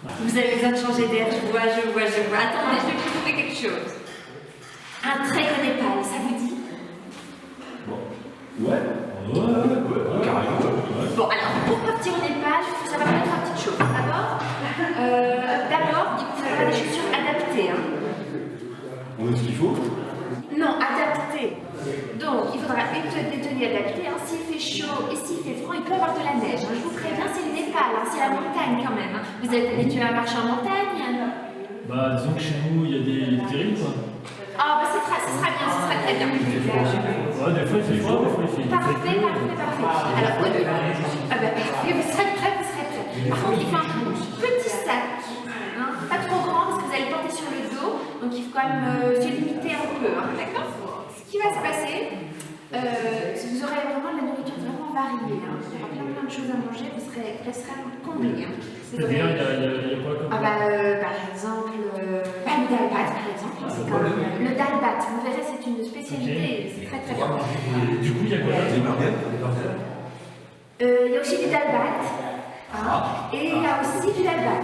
Vous avez besoin de changer d'air, je vois. Attendez, je vais vous trouver quelque chose. Un très gros Népal, ça vous dit? Ouais, carrément. Bon, alors, pour partir au Népal, ça va faire trois petites choses. D'abord, il vous faudra des chaussures adaptées. Hein. On a ce qu'il faut. Non, adaptées. Donc, il faudra des tenues adaptées. Hein. S'il fait chaud et s'il fait froid, il peut y avoir de la neige. Hein. Je vous préviens, c'est le Népal, hein. C'est la montagne quand même. Hein. Vous êtes habitué à marcher en montagne? Bah, disons que chez nous, il y a des petits rimes, quoi. Ah, bah, ce sera bien, ce sera très bien. Ouais, des fois il fait froid, des fois il fait Parfait. Alors, au niveau... Ah bah, parfait, vous serez prêts. Par contre, il faut un petit sac. Hein, pas trop grand parce que vous allez le porter sur le dos. Donc, il faut quand même se limiter un peu. Hein, d'accord? Ce qui va se passer, vous aurez vraiment de la nourriture vraiment variée. Hein. Il y aura plein de choses à manger. Vous serez comblés. Hein. C'est-à-dire, il y a quoi comme... Ah bah, par exemple, le dalbat, par exemple. C'est comme le dalbat. Vous verrez, c'est une spécialité. C'est très bien. Du coup, il y a quoi là? Il y a aussi du dalbat. Hein, et il y a aussi du dalbat.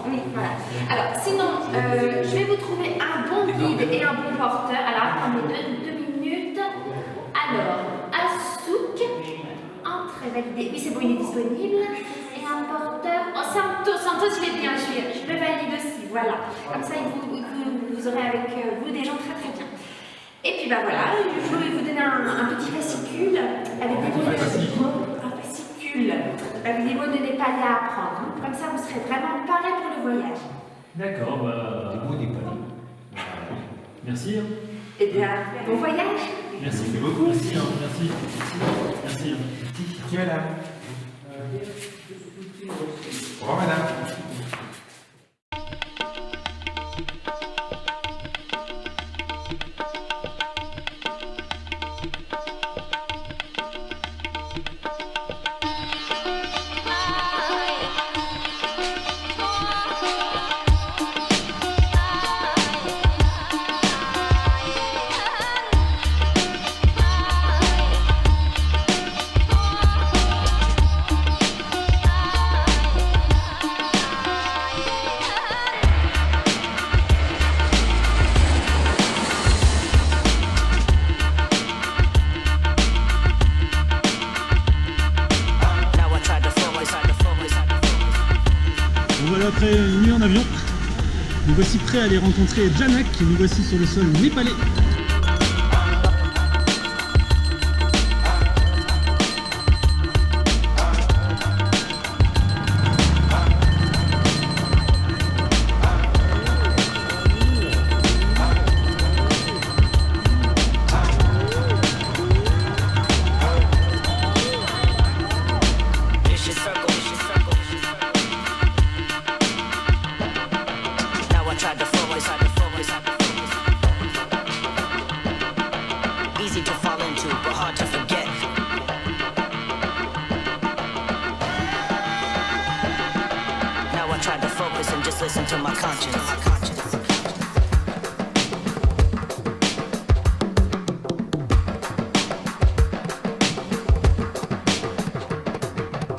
Oui, voilà. Alors, sinon, je vais vous trouver un bon guide et un bon porteur. Alors, attendez 2 minutes. Alors, Asouk, entrée validée. Oui, c'est bon, il est disponible. Et un porteur. Oh, Santos, il est bien, je le valide aussi. Voilà. Comme ça, vous aurez avec vous des gens très bien. Et puis, bah voilà, je vais vous donner un petit fascicule avec des mots avec des mots de népalais à apprendre. Hein. Comme ça, vous serez vraiment paré pour le voyage. D'accord, bah... Des mots népalais. Merci. Hein. Eh bien, bon voyage. Merci beaucoup. Merci. Merci, madame. Au revoir, madame. Voilà, après une nuit en avion, nous voici prêts à aller rencontrer Janak, nous voici sur le sol népalais. Easy to fall into, but hard to forget. Now I try to focus and just listen to my conscience.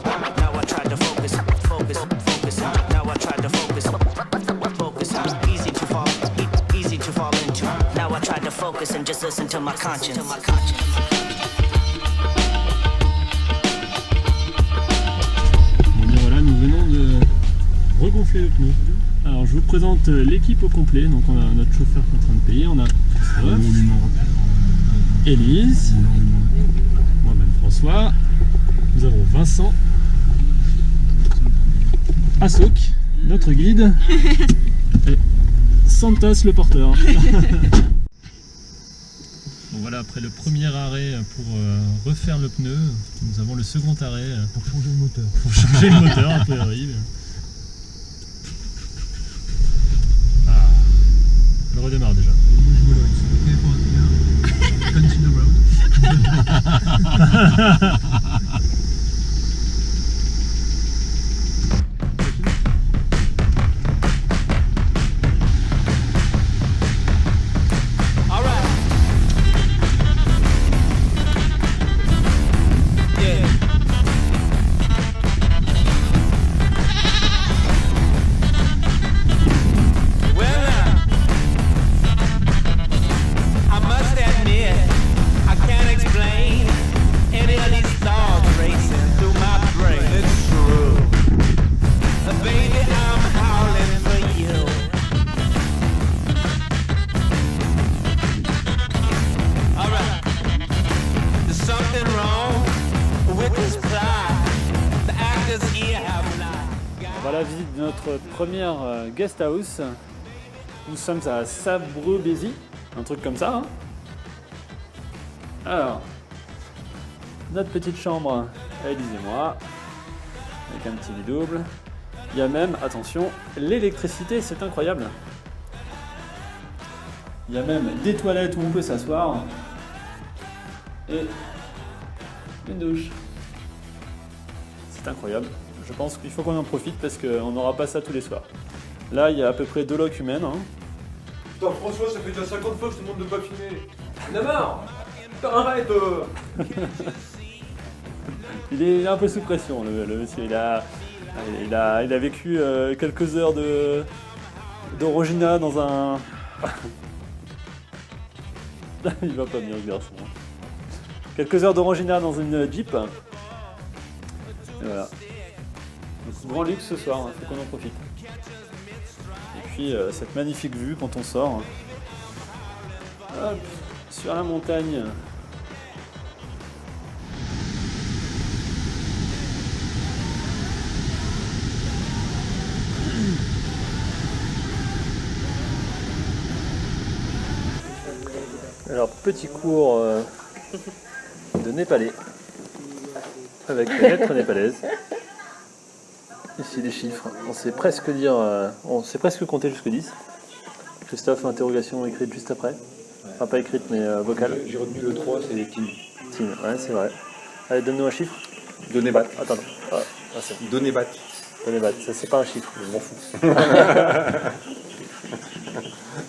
Now I try to focus. Now I try to focus. Easy to fall into. Now I try to focus and just listen to my conscience. Bon bien voilà, nous venons de regonfler le pneu. Alors je vous présente l'équipe au complet. Donc on a notre chauffeur qui est en train de payer, on a Élise, moi-même François, nous avons Vincent, Asouk, notre guide, et Santos le porteur. Bon, voilà, après le premier arrêt pour refaire le pneu, nous avons le second arrêt pour changer le moteur. Pour changer le moteur, a priori. Ah, elle redémarre déjà. baby, I'm howling for you. Alright, there's something wrong with this plot. The actors here have not. Voilà la visite de notre première guest house. Nous sommes à Sabreux-Bézy, un truc comme ça. Hein. Alors, notre petite chambre, Élise et moi, avec un petit lit double. Il y a même, attention, l'électricité, c'est incroyable. Il y a même des toilettes où on peut s'asseoir et une douche. C'est incroyable. Je pense qu'il faut qu'on en profite parce qu'on n'aura pas ça tous les soirs. Là, il y a à peu près 2 loques humaines. Hein. Putain, François, ça fait déjà 50 fois que je te demande de pas filmer. On a marre. Putain, arrête. Il est un peu sous pression, le monsieur. Il a vécu quelques heures d'orangina dans un... Il va pas bien, ce garçon. Quelques heures d'orangina dans une Jeep. Et voilà. Donc, grand luxe ce soir, il faut qu'on en profite. Et puis cette magnifique vue quand on sort. Hop, sur la montagne. Alors, petit cours de népalais avec les lettres népalaises. Ici les chiffres. On sait presque compter jusqu'à 10. Christophe, interrogation écrite juste après. Enfin, pas écrite, mais vocale. J'ai retenu le 3, c'est les teams. Team, ouais, c'est vrai. Allez, donne-nous un chiffre. Donébat. Attends. Ah, c'est Donébat. Donébat. Ça, c'est pas un chiffre, je m'en fous.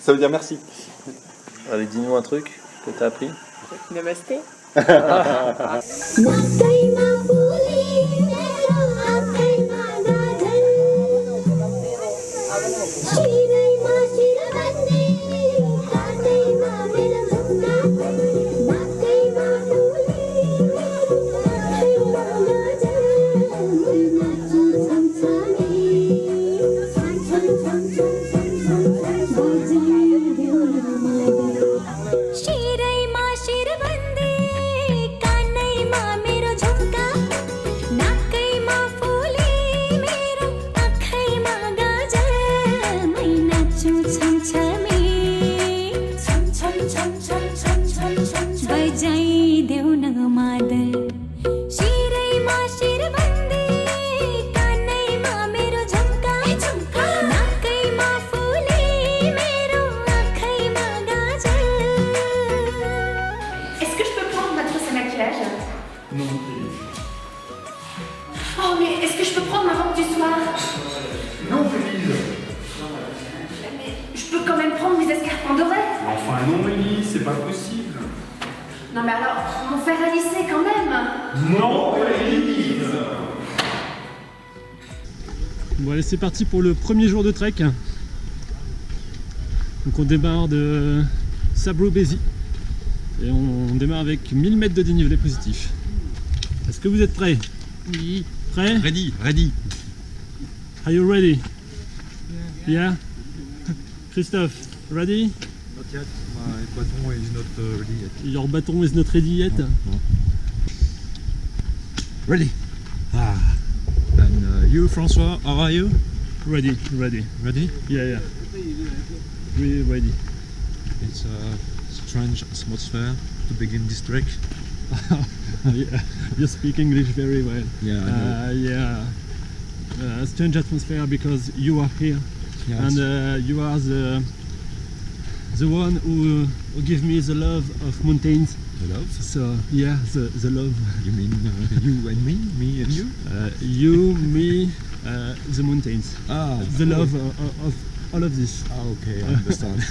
Ça veut dire merci. Allez, dis-nous un truc que t'as appris. Namasté. Oh, mais est-ce que je peux prendre ma robe du soir? Non, Élise. Mais je peux quand même prendre mes escarpins dorés. Enfin non, Élise, c'est pas possible. Non, mais alors, mon fer à lisser quand même. Non, Élise. Bon allez, c'est parti pour le premier jour de trek. Donc on démarre de Sabreux-Bézy et on démarre avec 1000 mètres de dénivelé positif. Est-ce que vous êtes prêts? Oui. Prêts? Ready. Are you ready? Yeah? Christophe, ready? Not yet. My baton is not ready yet. Your baton is not ready yet? No. Ready. And you, François, how are you? Ready. Ready? Yeah. Really ready. It's a strange atmosphere to begin this trek. Yeah, you speak English very well. Yeah, I know. Strange atmosphere because you are here, Yeah, and you are the one who gives me the love of mountains. the love. So yeah, the love. You mean you and me and you? You, me, the mountains. Ah, The love of all of this. Ah, okay, I understand.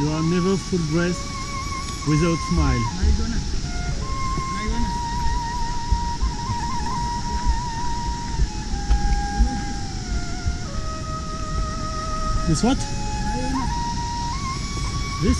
You are never full breath without smile. This what? This?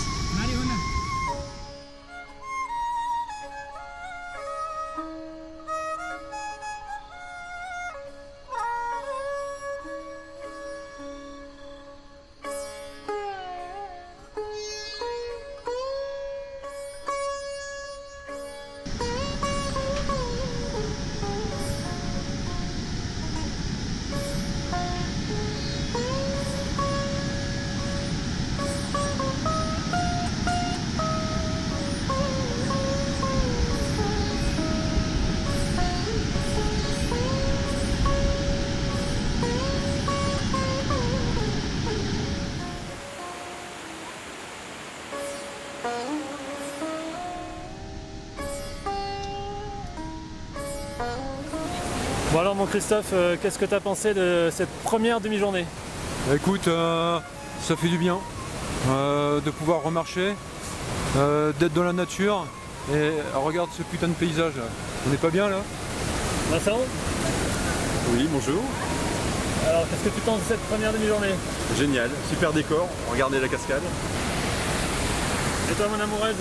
Bon alors mon Christophe, qu'est-ce que tu as pensé de cette première demi-journée? Écoute, ça fait du bien de pouvoir remarcher, d'être dans la nature et regarde ce putain de paysage. On n'est pas bien là? Vincent? Oui, bonjour. Alors qu'est-ce que tu penses de cette première demi-journée? Génial, super décor, regardez la cascade. Et toi mon amoureuse?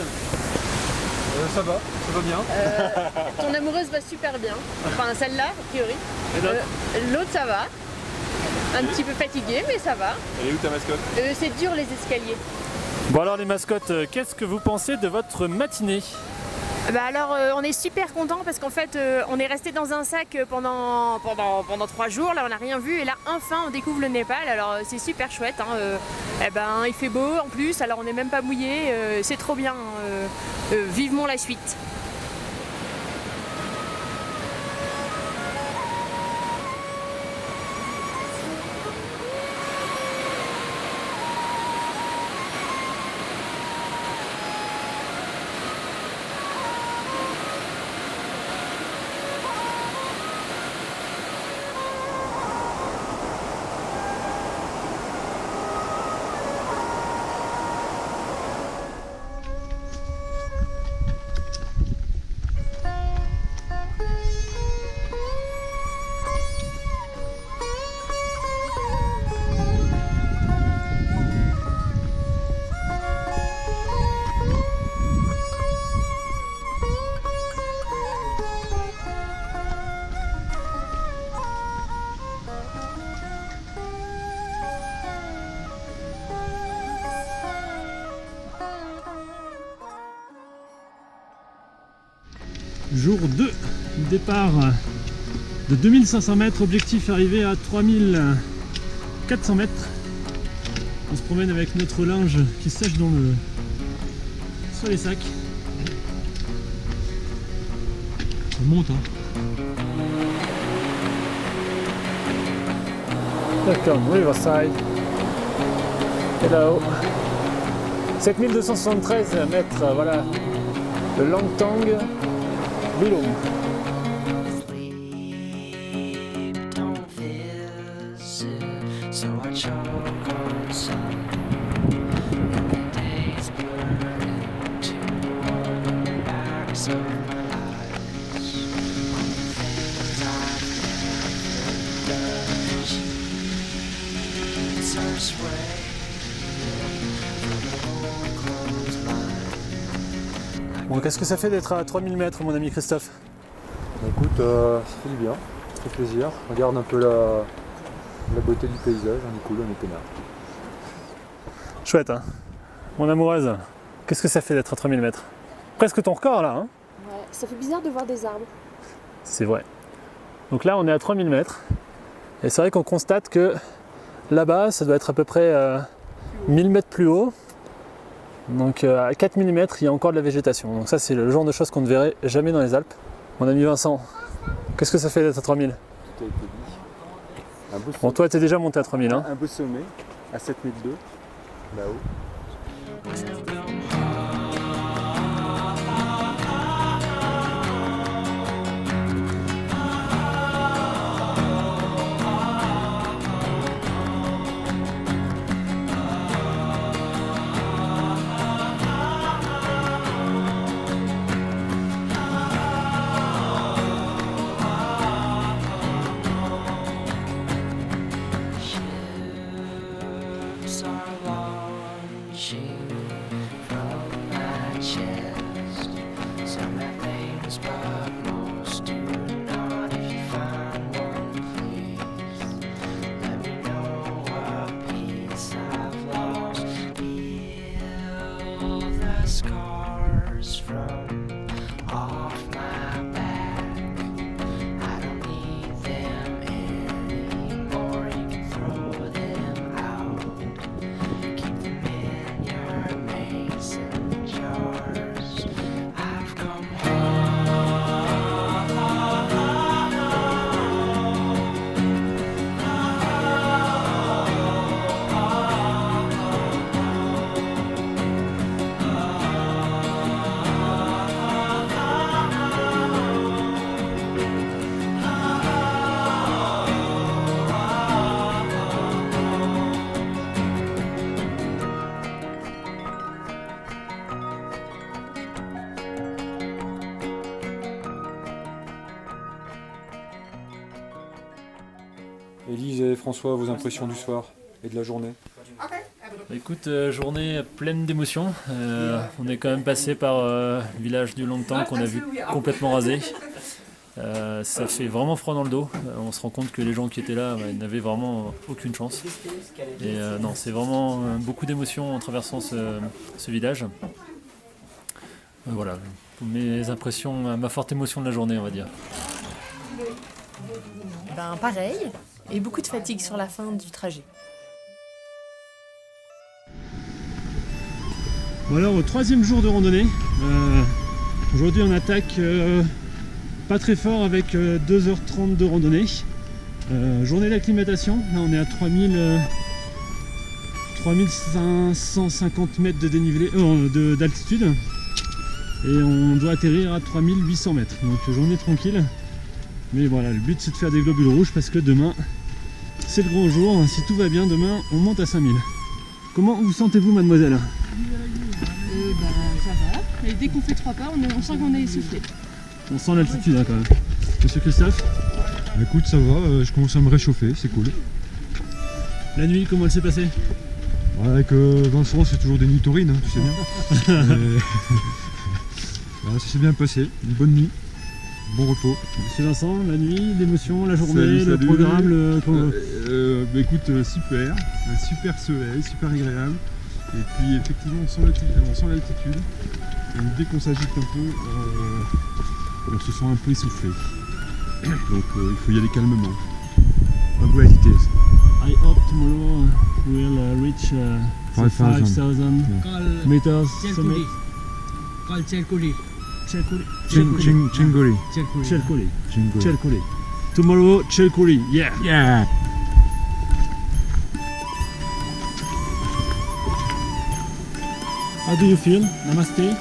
Ça va bien. Ton amoureuse va super bien. Enfin, celle-là, a priori. Et l'autre? L'autre, ça va. Un petit peu fatiguée, mais ça va. Elle est où ta mascotte? C'est dur, les escaliers. Bon alors les mascottes, qu'est-ce que vous pensez de votre matinée? Bah alors, on est super contents parce qu'en fait, on est resté dans un sac pendant 3 jours. Là, on n'a rien vu. Et là, enfin, on découvre le Népal. Alors, c'est super chouette. Hein. Eh ben, il fait beau en plus. Alors, on n'est même pas mouillé. C'est trop bien. Vivement la suite. Jour 2, départ de 2500 mètres, objectif arrivé à 3400 mètres. On se promène avec notre linge qui sèche sur les sacs. Ça monte hein. Welcome Riverside. Hello. 7273 mètres, voilà. Le Langtang Bilum. Don't visit, so I choke on some. And the days blur into backs of my eyes. On the things I've never done. Sheets are swaying from the old clothesline. Bon, qu'est-ce que ça fait d'être à 3000 mètres, mon ami Christophe? Écoute, ça fait du bien, ça fait plaisir. Regarde un peu la beauté du paysage, on est cool, on est peinard. Chouette, hein? Mon amoureuse, qu'est-ce que ça fait d'être à 3000 mètres? Presque ton record, là, hein? Ouais, ça fait bizarre de voir des arbres. C'est vrai. Donc là, on est à 3000 mètres. Et c'est vrai qu'on constate que là-bas, ça doit être à peu près 1000 mètres plus haut. Donc à 4000 mètres, il y a encore de la végétation. Donc ça, c'est le genre de choses qu'on ne verrait jamais dans les Alpes. Mon ami Vincent, qu'est-ce que ça fait d'être à 3000? Tout a été dit. Un beau Bon, sommet, toi, t'es déjà monté à 3000, hein? un beau sommet à 7002, là-haut. utmost to nod if you find one, please. Let me know what piece I've lost. Heal the scars from off my back. I don't need them anymore. You can throw them out. Keep them in your mason jars. I've come home. Élise et François, vos impressions du soir et de la journée? Écoute, journée pleine d'émotions. On est quand même passé par le village du Longtemps qu'on a vu complètement rasé. Ça fait vraiment froid dans le dos. On se rend compte que les gens qui étaient là n'avaient vraiment aucune chance. Et non, c'est vraiment beaucoup d'émotions en traversant ce village. Voilà, mes impressions, ma forte émotion de la journée, on va dire. Ben pareil, et beaucoup de fatigue sur la fin du trajet. Bon alors, au 3e jour de randonnée, aujourd'hui on attaque pas très fort avec 2h30 de randonnée. Journée d'acclimatation, là on est à 3550 mètres de dénivelé, d'altitude, et on doit atterrir à 3800 mètres, donc journée tranquille. Mais voilà, le but c'est de faire des globules rouges parce que demain c'est le grand jour. Si tout va bien, demain on monte à 5000. Comment vous sentez-vous, mademoiselle? Ça va. Et dès qu'on fait 3 pas, on sent qu'on est essoufflé. On sent l'altitude hein, quand même. Monsieur Christophe? Écoute, ça va, je commence à me réchauffer, c'est cool. La nuit, comment elle s'est passée? Avec Vincent, c'est toujours des nuits taurines, hein, tu sais bien. Voilà, ça s'est bien passé, une bonne nuit. Bon repos. Monsieur Vincent, la nuit, l'émotion, la journée, Salut, le salut. programme, Écoute, super, un super soleil, super agréable. Et puis effectivement on sent l'altitude. Et dès qu'on s'agite un peu, on se sent un peu essoufflé. Donc il faut y aller calmement. Pas vous hésiter. I hope tomorrow we'll reach 5,000 meters summit. Called Cherkuli. Chingoli. Cherkuli. Tomorrow, Cherkuli. Yeah. Yeah. How do you feel? Namaste.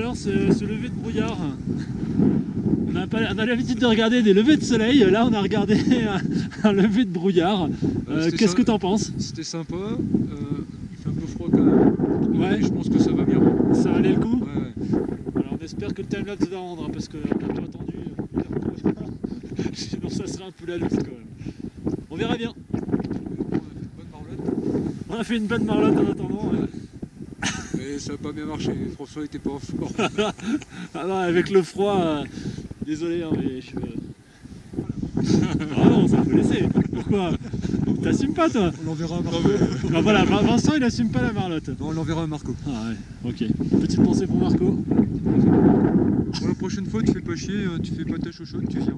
alors ce lever de brouillard. On a l'habitude de regarder des levées de soleil, là on a regardé un lever de brouillard. Qu'est-ce que t'en penses? C'était sympa, il fait un peu froid quand même. Ouais. Mais je pense que ça va bien. Ça valait le coup? Ouais. Alors on espère que le timelapse va rendre, hein, parce qu'on n'a pas attendu. Sinon ça serait un peu la loose quand même. On verra bien. On a fait une bonne marlotte en attendant. Mais ça n'a pas bien marché, François était pas fort. Ah non, avec le froid, désolé, hein, mais je... Ah non, ça faut laisser. Pourquoi? T'assumes pas toi? On l'enverra à Marco. Ah voilà, Vincent il assume pas la marlotte. Non, on l'enverra à Marco. Ah ouais, ok. Petite pensée pour Marco. Pour la prochaine fois, tu fais pas chier, tu fais pas ta chouchoute, tu viens.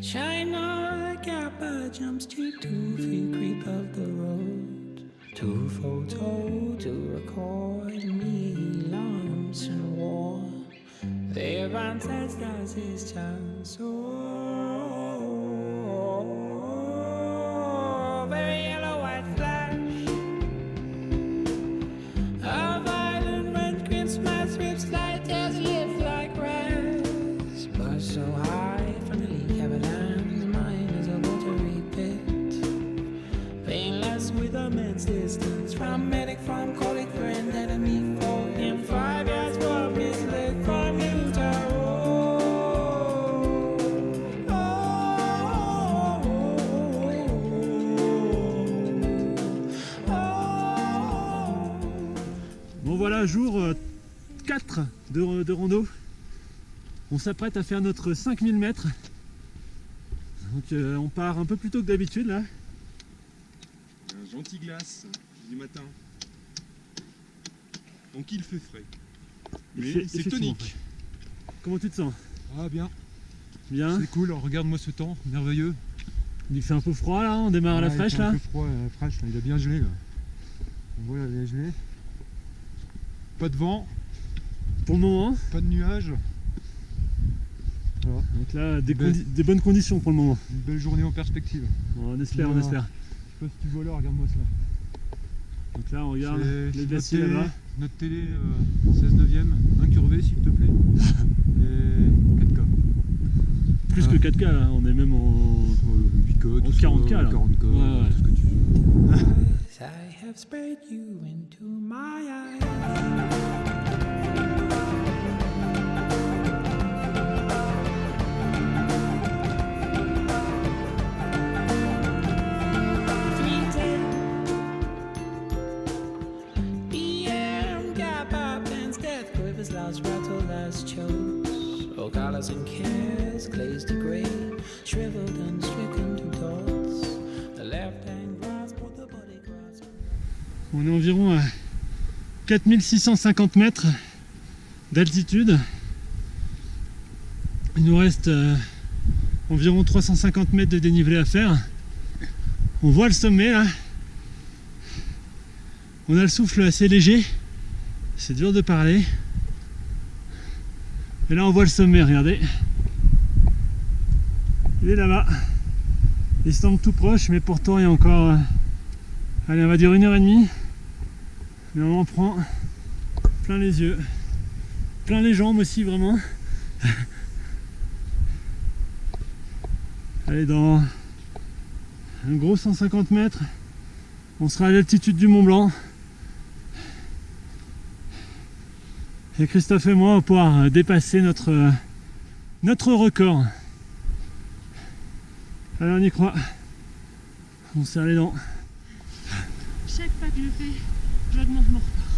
China Kappa jumps to 2 feet creep of the road. 2 photo to record me lumps in war. Their ancestors is just so very yellow white flash. A violent red Christmas rips light as live like grass. But so high from the leak avalanche, mine is a watery pit. Painless with immense distance from medic, from colleague, friend, enemy, foe. In 5 years for misled from Utah. Bon voilà, jour 4 de rando. On s'apprête à faire notre 5000 mètres. Donc on part un peu plus tôt que d'habitude là. Un gentil glace du matin. Donc il fait frais. Mais c'est tonique. Comment tu te sens? Ah bien. Bien. C'est cool, regarde-moi ce temps, merveilleux. Il fait un peu froid là, on démarre à la fraîche là. Un peu froid, la fraîche, là. Il a bien gelé là. On voit là, il a gelé. Pas de vent. Pour le moment. Pas de nuages. Voilà. Donc là, des bonnes conditions pour le moment. Une belle journée en perspective. Bon, on espère, on espère. Je sais pas si tu vois là, regarde-moi ça. Donc là, on regarde les glaciers là-bas. Notre télé 16 neuvième, incurvé s'il te plaît. Et 4K. Plus que 4K là, on est même en 8K, en 40K là. 40K, ouais. tout ce que tu veux. I have spread you into my eyes. Collars and cares glazed to grey, shriveled and stricken to dots. The left hand grasp what the body grasps. On est environ à 4650 mètres d'altitude. Il nous reste environ 350 mètres de dénivelé à faire. On voit le sommet là. On a le souffle assez léger. C'est dur de parler. Et là on voit le sommet, regardez. Il est là-bas. Il semble tout proche, mais pourtant il y a encore, allez, on va dire 1h30. Mais on en prend plein les yeux, plein les jambes aussi, vraiment. Allez, dans un gros 150 mètres, on sera à l'altitude du Mont Blanc. Et Christophe et moi, on va pouvoir dépasser notre record. Allez, on y croit. On serre les dents. Chaque pas que je fais, j'augmente mon record.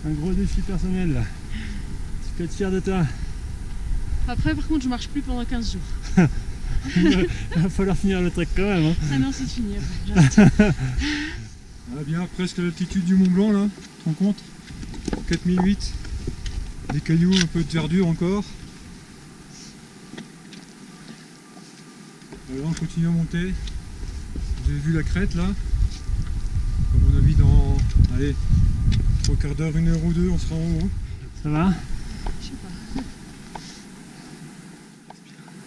Un gros défi personnel là. Tu peux être fier de toi. Après, par contre, je marche plus pendant 15 jours. Il va falloir finir le trek quand même. Hein. Ah non, c'est fini après. J'arrête. Ah bien, presque à l'altitude du Mont Blanc là, tu te rends compte? 4008, des cailloux, un peu de verdure encore. Voilà, on continue à monter. Vous avez vu la crête là? Comme on a vu dans Allez, 3 quarts d'heure, 1 heure ou 2, on sera en haut. Ça va? Je sais pas.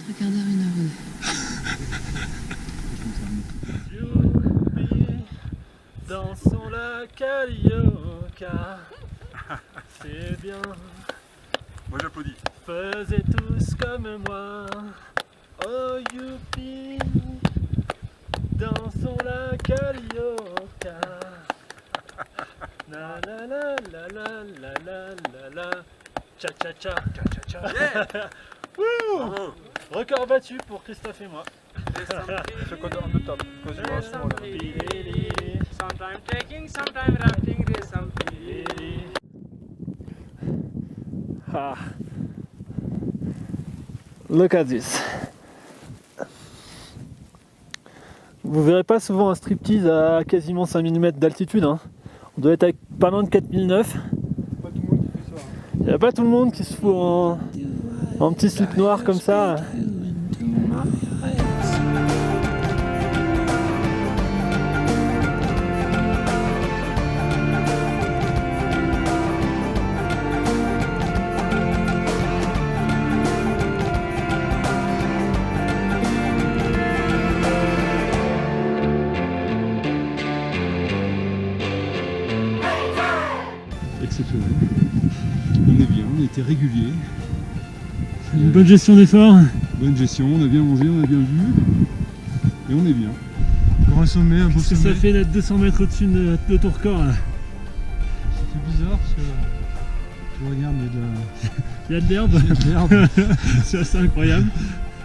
3 quarts d'heure, 1 heure ou 2. Dansons la carioca. C'est bien. Moi j'applaudis. Faisez tous comme moi. Oh youpi. Dansons la carioca. La la la la la la la la la. Cha cha cha. Cha cha cha. Wouh. Record battu pour Christophe et moi. Sometimes taking, sometimes rafting, there's something. Ah. Look at this. Vous verrez pas souvent un striptease à quasiment 5000 mètres d'altitude. Hein. On doit être avec pas loin de 4009. Il n'y a pas tout le monde qui se fout en petit slip noir comme ça. Exceptionnel. On est bien, on était régulier. Une bonne gestion d'effort. Bonne gestion, on a bien mangé, on a bien vu. Et on est bien. Encore un sommet, un beau Qu'est-ce que sommet. ça fait d'être 200 mètres au-dessus de ton record là? C'est bizarre parce que tu regardes, Il y a de l'herbe. il y a de l'herbe. C'est assez incroyable.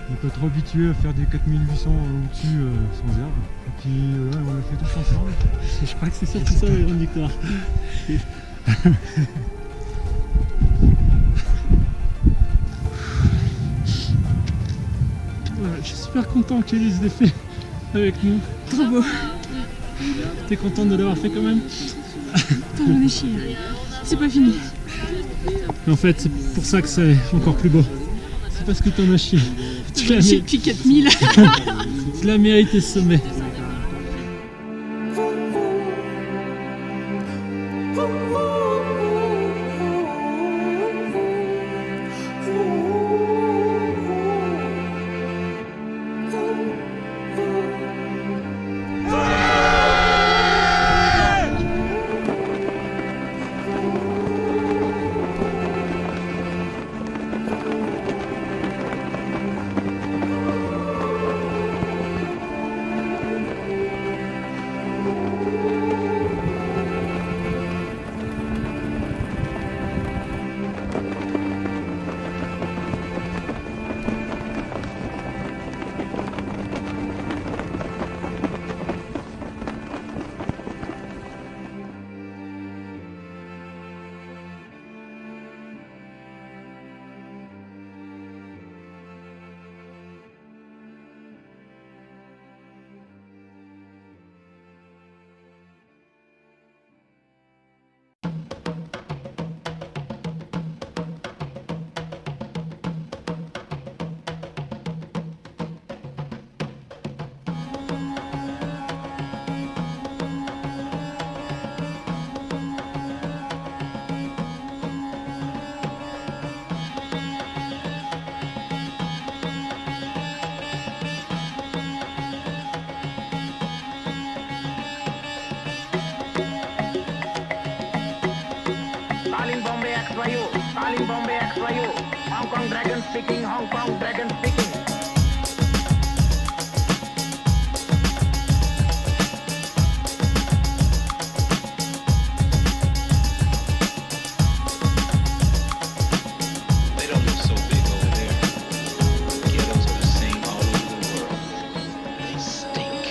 On n'est pas trop habitué à faire des 4800 au-dessus sans herbe. Et puis on a fait tout ensemble. Je crois que c'est surtout ça la grande victoire. Voilà, je suis super content qu'Élise l'ait fait avec nous. Trop beau. T'es contente de l'avoir fait quand même? Putain, j'en ai chié. C'est pas fini. En fait, c'est pour ça que c'est encore plus beau. C'est parce que t'en as chié. J'en ai chié depuis 4000. Tu l'as mérité ce sommet. Calling Bombay XYU, calling Bombay XYU. Hong Kong Dragon speaking, Hong Kong Dragon speaking. They don't look so big over there. Ghettos are the same all over the world. They stink.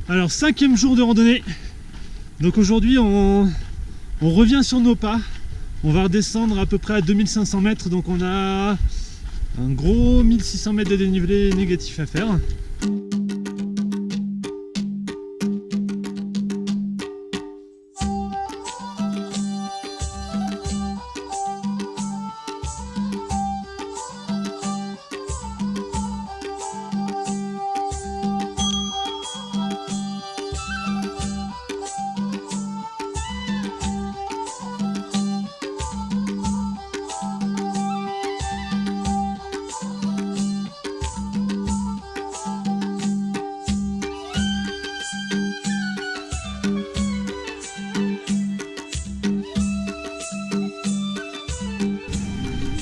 Alors 5e jour de randonnée. Donc aujourd'hui on revient sur nos pas. On va redescendre à peu près à 2500 mètres. Donc on a un gros 1600 mètres de dénivelé négatif à faire.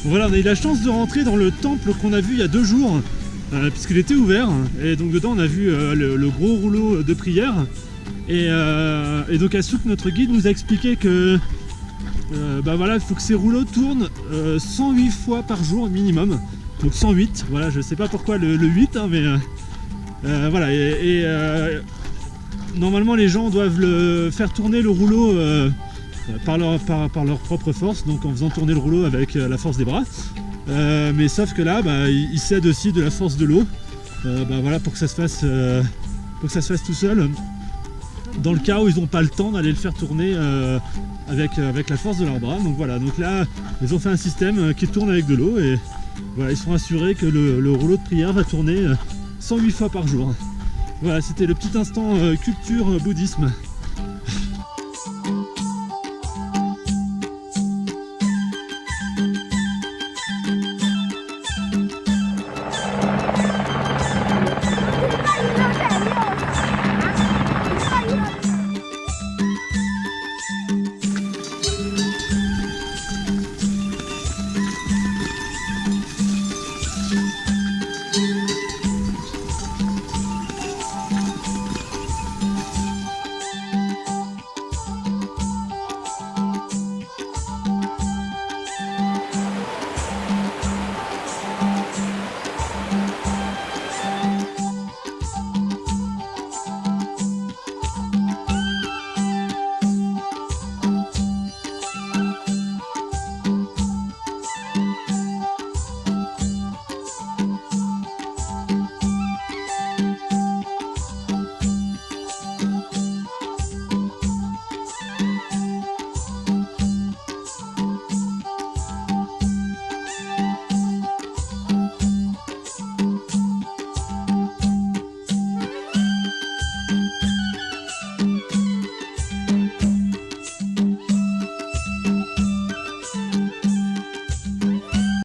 Voilà, on a eu la chance de rentrer dans le temple qu'on a vu il y a 2 jours, puisqu'il était ouvert, et donc dedans on a vu le gros rouleau de prière, et donc Asouk, notre guide, nous a expliqué que bah voilà, il faut que ces rouleaux tournent 108 fois par jour minimum, donc 108, voilà, je sais pas pourquoi le 8, hein, mais voilà, normalement les gens doivent faire tourner le rouleau par leur propre force, donc en faisant tourner le rouleau avec la force des bras, mais sauf que là bah, ils cèdent aussi de la force de l'eau, bah, voilà, pour que ça se fasse tout seul, dans le cas où ils n'ont pas le temps d'aller le faire tourner avec la force de leurs bras. Donc voilà, donc là ils ont fait un système qui tourne avec de l'eau, et voilà, ils sont assurés que le rouleau de prière va tourner 108 fois par jour. Voilà, c'était le petit instant culture bouddhisme.